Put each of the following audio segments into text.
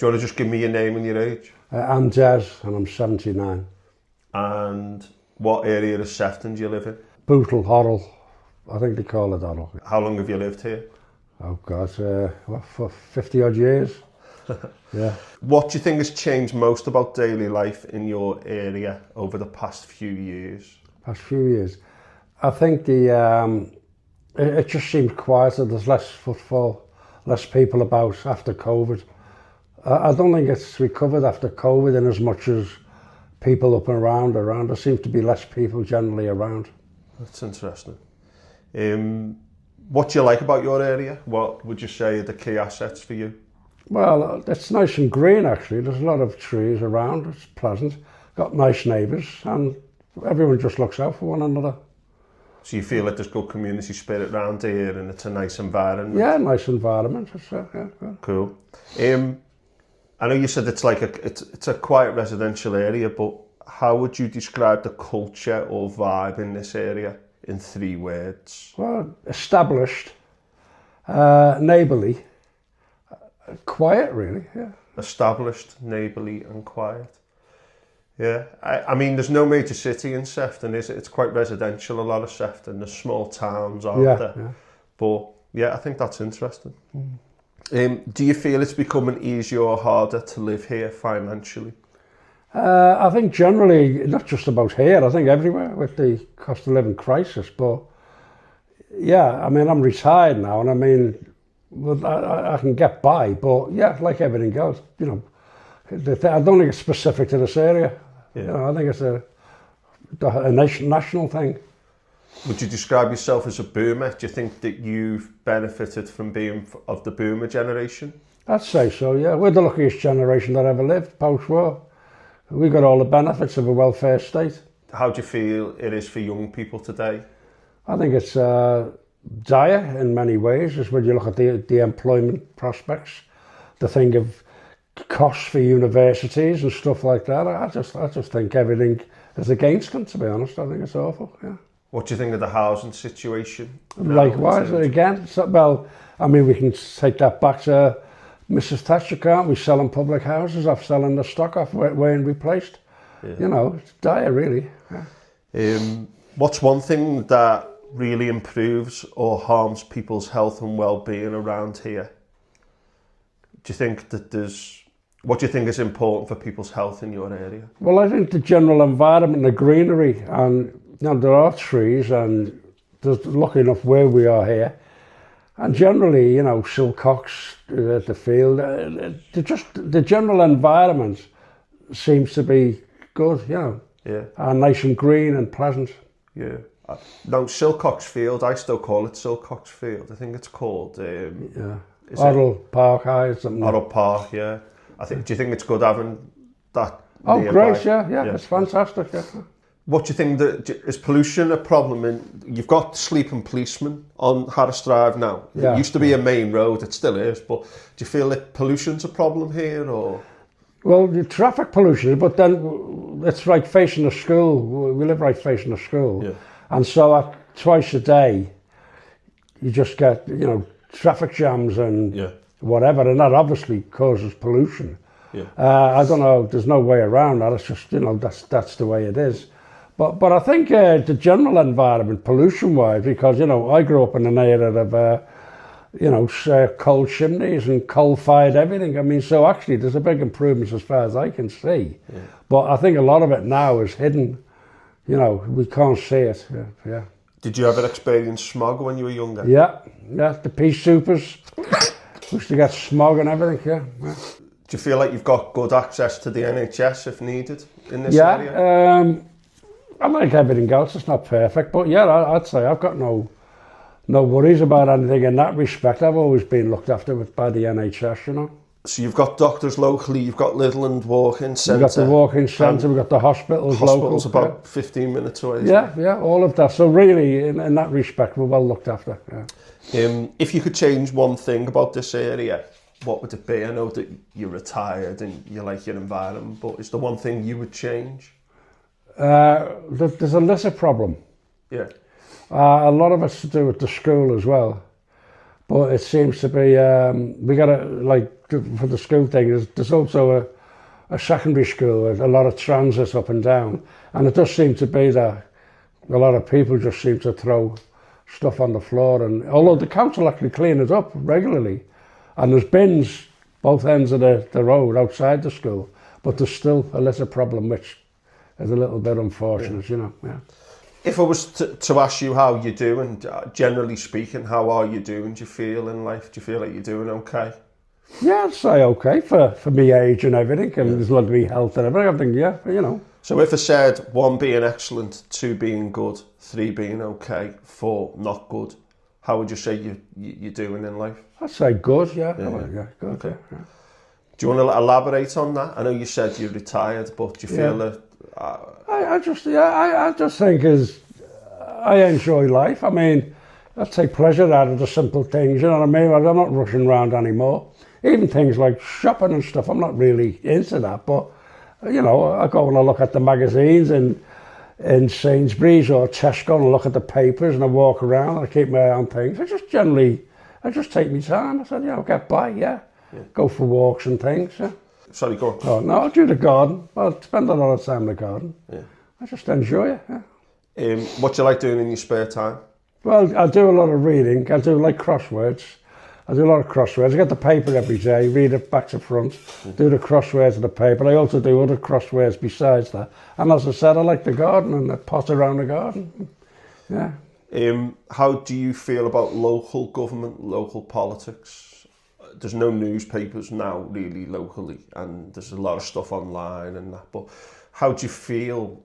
Do you want to just give me your name and your age? I'm Jez, and I'm 79. And what area of Sefton do you live in? Bootle, Horrell. I think they call it Horrell. How long have you lived here? Oh God, what, for 50 odd years? Yeah. What do you think has changed most about daily life in your area over the past few years? Past few years? I think it just seems quieter. There's less footfall, less people about after COVID. I don't think it's recovered after COVID in as much as people up and around. There seems to be less people generally around. That's interesting. What do you like about your area? What would you say are the key assets for you? Well, it's nice and green actually. There's a lot of trees around. It's pleasant. Got nice neighbours, and everyone just looks out for one another. So you feel like there's good community spirit around here, and it's a nice environment? Yeah, nice environment. Yeah. Cool. I know you said it's like it's a quiet residential area, but how would you describe the culture or vibe in this area in 3 words? Well, established, neighbourly, quiet really, yeah. Established, neighbourly and quiet. Yeah, I mean, there's no major city in Sefton, is it? It's quite residential, a lot of Sefton. There's small towns out there. Yeah. But yeah, I think that's interesting. Do you feel it's becoming easier or harder to live here financially? I think generally, not just about here, I think everywhere with the cost of living crisis. But yeah, I mean, I'm retired now, and I mean, well, I can get by. But yeah, like everything else, you know, I don't think it's specific to this area. Yeah. You know, I think it's a national thing. Would you describe yourself as a boomer? Do you think that you've benefited from being of the boomer generation? I'd say so, yeah. We're the luckiest generation that ever lived post-war. We got all the benefits of a welfare state. How do you feel it is for young people today? I think it's dire in many ways, just when you look at the employment prospects, the thing of costs for universities and stuff like that. I just think everything is against them, to be honest. I think it's awful, yeah. What do you think of the housing situation? Likewise, again, well, I mean, we can take that back to Mrs. Thatcher, can't we? Selling public houses off, selling the stock off, waiting replaced. Yeah. You know, it's dire, really. Yeah. What's one thing that really improves or harms people's health and well-being around here? Do you think that what do you think is important for people's health in your area? Well, I think the general environment, the greenery, and you know, there are trees, and there's lucky enough where we are here. And generally, you know, silcocks at the field, the general environment seems to be good, you know. Yeah. And nice and green and pleasant. Yeah. Now, Silcox Field, I still call it Silcox Field. I think it's called... Orrell Park High or something. Orrell Park, yeah. Do you think it's good having that? Oh, great, yeah, it's fantastic. Yeah. What do you think, is pollution a problem? You've got sleeping policemen on Harris Drive now. It used to be a main road, it still is, but do you feel that pollution's a problem here, or...? Well, the traffic pollution, but then it's right facing the school. We live right facing the school. Yeah. And so twice a day, you just get, you know, traffic jams and whatever, and that obviously causes pollution. Yeah. I don't know, there's no way around that. It's just, you know, that's the way it is. But I think the general environment, pollution-wise, because, you know, I grew up in an area of, you know, coal chimneys and coal-fired everything. I mean, so actually there's a big improvement as far as I can see. Yeah. But I think a lot of it now is hidden. You know, we can't see it. Yeah. Did you ever experience smog when you were younger? Yeah, the pea supers. Used to get smog and everything, yeah. Do you feel like you've got good access to the NHS if needed in this area? I like everything else, it's not perfect, but yeah, I'd say I've got no worries about anything in that respect. I've always been looked after by the NHS, you know. So you've got doctors locally, you've got Littleland Walk-in Centre. We've got the walk-in centre, we've got the hospitals local. Hospital's about 15 minutes away. Yeah, all of that. So really, in that respect, we're well looked after. Yeah. If you could change one thing about this area, what would it be? I know that you're retired and you like your environment, but is there one thing you would change? There's a litter problem. Yeah. A lot of it's to do with the school as well. But it seems to be, we got like for the school thing, there's also a secondary school with a lot of transits up and down, and it does seem to be that a lot of people just seem to throw stuff on the floor, and although the council actually clean it up regularly, and there's bins both ends of the road outside the school, but there's still a litter problem, which is a little bit unfortunate, you know. Yeah. If I was to ask you how you do, and generally speaking, how are you doing? Do you feel in life? Do you feel like you're doing okay? Yeah, I'd say okay for me age and everything, and there's a lot of me health and everything. I think, yeah, you know. So if I said 1 being excellent, 2 being good, 3 being okay, 4 not good, how would you say you're doing in life? I'd say good, yeah. Yeah, good. Okay. Yeah. Do you want to elaborate on that? I know you said you're retired, but do you feel that... I just think I enjoy life. I mean, I take pleasure out of the simple things, you know what I mean? I'm not rushing around anymore. Even things like shopping and stuff, I'm not really into that, but, you know, I go and I look at the magazines in Sainsbury's or Tesco and I look at the papers and I walk around and I keep my eye on things. I just take my time. I said, I'll get by, yeah. Go for walks and things, yeah. Sorry, go on. Oh, no, I do the garden. I spend a lot of time in the garden. Yeah. I just enjoy it, yeah. What do you like doing in your spare time? Well, I do a lot of reading. I do like crosswords. I do a lot of crosswords. I get the paper every day, read it back to front, do the crosswords in the paper. I also do other crosswords besides that. And as I said, I like the garden and the pot around the garden. Yeah. How do you feel about local government, local politics? There's no newspapers now really locally, and there's a lot of stuff online and that, but how do you feel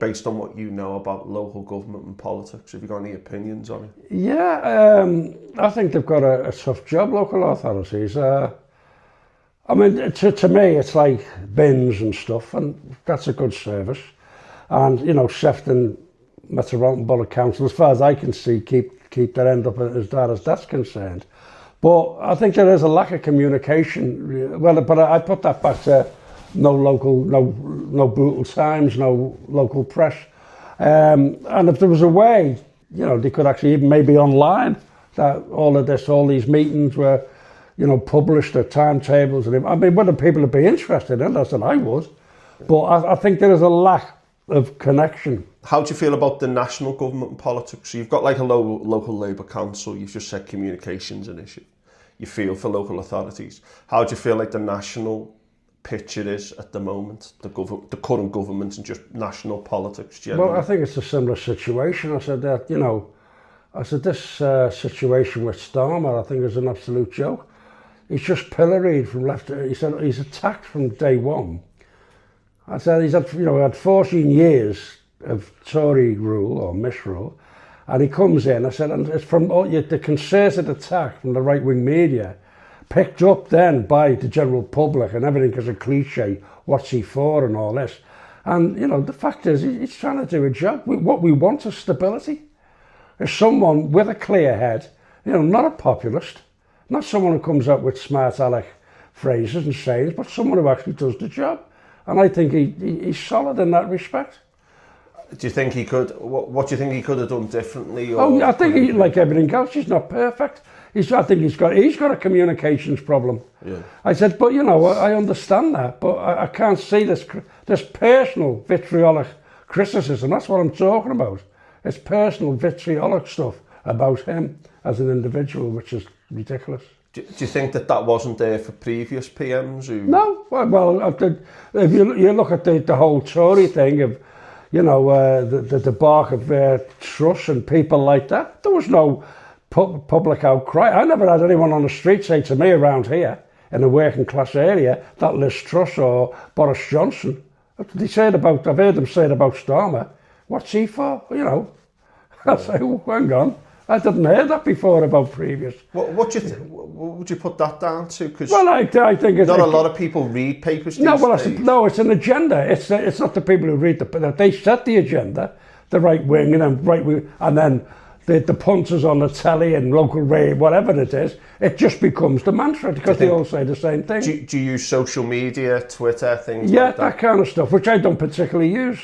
based on what you know about local government and politics? Have you got any opinions on it? Yeah, I think they've got a tough job, local authorities. I mean, to me, it's like bins and stuff, and that's a good service. And, you know, Sefton Metropolitan Borough Council, as far as I can see, keep their end up as far as that's concerned. But I think there is a lack of communication. Well, but I put that back to no brutal times, no local press. And if there was a way, you know, they could actually even maybe online that all these meetings were, you know, published at timetables. And I mean, whether people would be interested in that, I would. But I think there is a lack of connection. How do you feel about the national government and politics? So you've got like a local Labour council, you've just said communication's an issue. You feel for local authorities. How do you feel like the national picture is at the moment, the current government and just national politics generally? Well, I think it's a similar situation. I said that, you know, this situation with Starmer, I think is an absolute joke. He's just pilloried from left to, he said he's attacked from day one. I said he's had 14 years of Tory rule or misrule, and he comes in, I said, and it's from the concerted attack from the right-wing media, picked up then by the general public and everything as a cliche, what's he for and all this. And, you know, the fact is, he's trying to do a job. What we want is stability. Is someone with a clear head, you know, not a populist, not someone who comes up with smart aleck phrases and sayings, but someone who actually does the job. And I think he's solid in that respect. Do you think he could, what do you think he could have done differently? Or I think he, like everything else, he's not perfect. I think he's got a communications problem. Yeah. I said, but you know, I understand that, but I can't see this personal vitriolic criticism. That's what I'm talking about. It's personal vitriolic stuff about him as an individual, which is ridiculous. Do you think that wasn't there for previous PMs? No. Well, if you look at the whole Tory thing of, you know, the debacle of Truss and people like that, there was no public outcry. I never had anyone on the street say to me around here in a working class area that Liz Truss or Boris Johnson. I've heard them say it about Starmer. What's he for? You know, I say, oh, hang on. I didn't hear that before about previous. What would you put that down to? Cause well, I think it's not a lot of people read papers these days. No, it's an agenda. It's not the people who read they set the agenda, the right wing, and then the punters on the telly and local radio, whatever it is, it just becomes the mantra because they all say the same thing. Do you use social media, Twitter, things like that? Yeah, that kind of stuff, which I don't particularly use.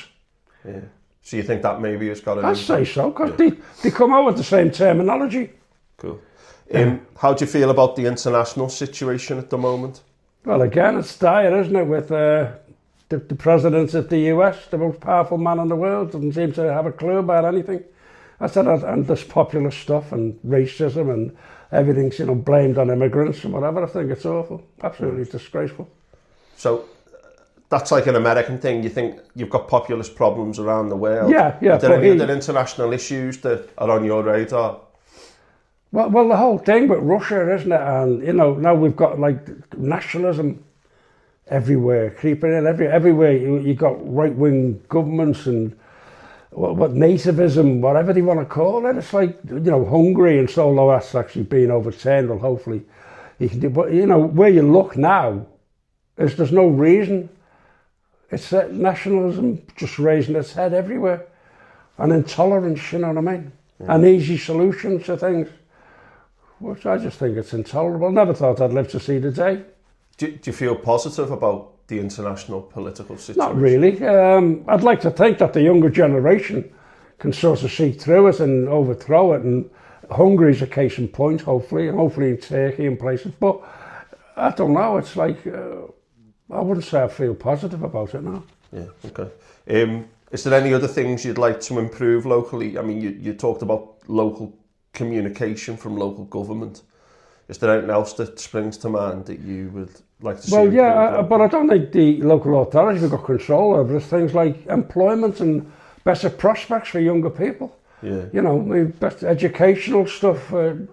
Yeah. So you think that maybe has got an I'd say so, because they come out with the same terminology. Cool. How do you feel about the international situation at the moment? Well, again, it's dire, isn't it, with the president of the US, the most powerful man in the world, doesn't seem to have a clue about anything. I said, and this populist stuff and racism and everything's, blamed on immigrants and whatever. I think it's awful, absolutely disgraceful. So that's like an American thing. You think you've got populist problems around the world? Yeah. Are there any other international issues that are on your radar? Well, the whole thing with Russia, isn't it? And, now we've got, nationalism everywhere, creeping in. Everywhere you've got right-wing governments and what nativism, whatever they want to call it. It's like, Hungary, and so although that's actually been overturned, well, hopefully you can do. But, where you look now is there's no reason. It's nationalism just raising its head everywhere. And intolerance, you know what I mean? Yeah. And easy solutions to things, which I just think it's intolerable. Never thought I'd live to see the day. Do you feel positive about the international political situation? Not really. I'd like to think that the younger generation can sort of see through it and overthrow it. And Hungary's a case in point, hopefully in Turkey and places. But I don't know. It's like, I wouldn't say I feel positive about it now. Yeah, okay. Is there any other things you'd like to improve locally? I mean, you talked about local communication from local government. Is there anything else that springs to mind that you would like to see? Well, yeah, but I don't think the local authorities have got control over it. Things like employment and better prospects for younger people. Yeah. Better educational stuff. I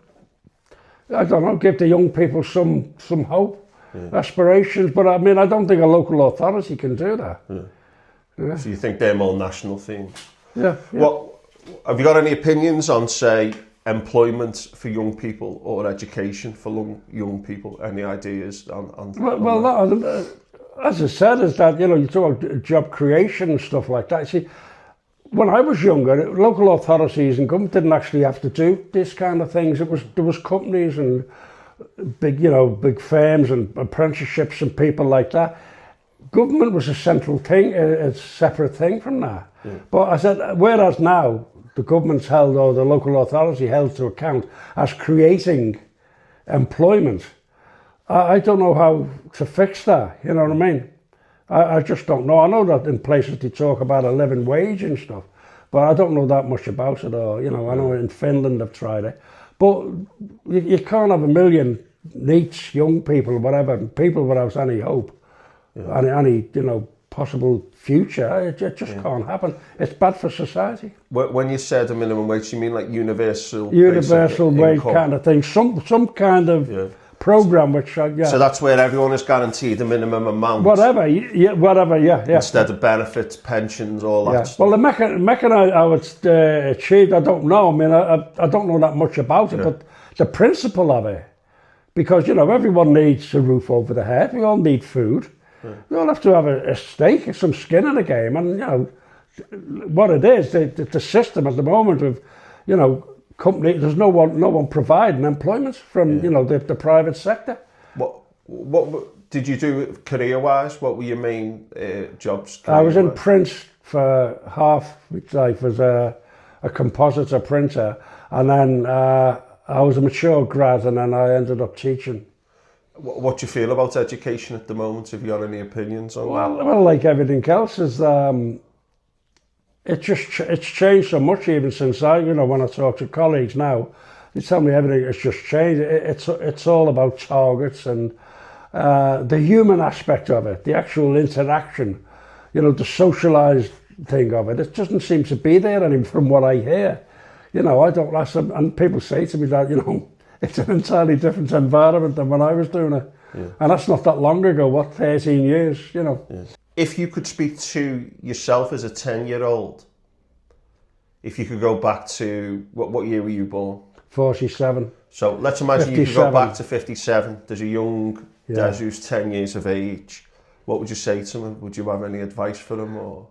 don't know, give the young people some hope, aspirations. But I mean, I don't think a local authority can do that. Yeah. So you think they're more national themes? Yeah. What have you got any opinions on, say, employment for young people or education for young people? Any ideas on that? As I said, is that, you talk about job creation and stuff like that. See, when I was younger, local authorities and government didn't actually have to do this kind of things. There was companies and big firms and apprenticeships and people like that. Government was a central thing, a separate thing from that. Yeah. But I said, whereas now the government's held, or the local authority held to account as creating employment, I don't know how to fix that, you know what I mean? I just don't know. I know that in places they talk about a living wage and stuff, but I don't know that much about it. Or, I know in Finland they've tried it. But you can't have a million neat young people, whatever, people without any hope, any possible future. It just can't happen. It's bad for society. When you said a minimum wage, you mean like universal wage kind of thing, some kind of program which So that's where everyone is guaranteed a minimum amount. Whatever. Instead of benefits, pensions, all that stuff. Well, the mechanism how it's achieved, I don't know. I mean, I don't know that much about it, but the principle of it, because everyone needs a roof over their head. We all need food. We all have to have a stake, some skin in the game, and what it is, the system at the moment of, company. There's no one providing employment from the private sector. What did you do career-wise? What were your main jobs? I was in print for half my life as a compositor printer, and then I was a mature grad, and then I ended up teaching. What do you feel about education at the moment? Have you got any opinions on that? Well, like everything else, is it's changed so much even since when I talk to colleagues now, they tell me everything has just changed. It's all about targets and the human aspect of it, the actual interaction, the socialised thing of it. It doesn't seem to be there anymore from what I hear. I don't last, and people say to me that it's an entirely different environment than when I was doing it, and that's not that long ago. 13 years, Yeah. If you could speak to yourself as a 10-year-old, if you could go back to, what year were you born? 47. So let's imagine 57. You could go back to 57. There's a young Des who's 10 years of age. What would you say to him? Would you have any advice for him? Or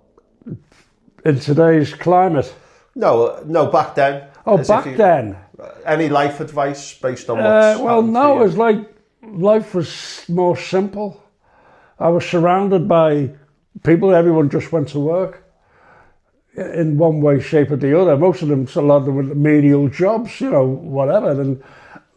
in today's climate? No, back then. Then? Any life advice based on what's it was like life was more simple. I was surrounded by people. Everyone just went to work in one way, shape or the other. Most of them, a lot of them were menial jobs, whatever. And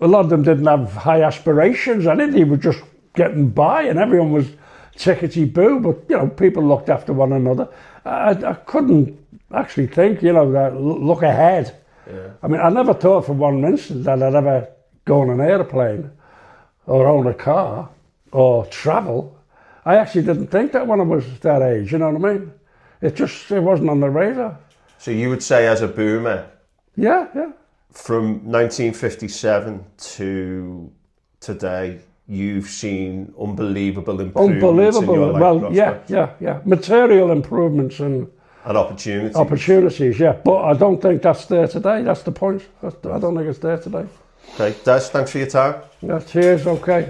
a lot of them didn't have high aspirations, and they were just getting by, and everyone was tickety-boo, but, you know, people looked after one another. I couldn't actually think, you know, that look ahead. Yeah. I mean, I never thought for one instant that I'd ever go on an airplane or own a car or travel. I actually didn't think that when I was that age, you know what I mean? It wasn't on the radar. So you would say as a boomer, yeah, from 1957 to today, you've seen unbelievable improvements in your life prospects. Yeah. Material improvements and opportunities. Opportunities, yeah. But I don't think that's there today. That's the point. I don't think it's there today. Okay, Des, thanks for your time. Yeah, cheers, okay.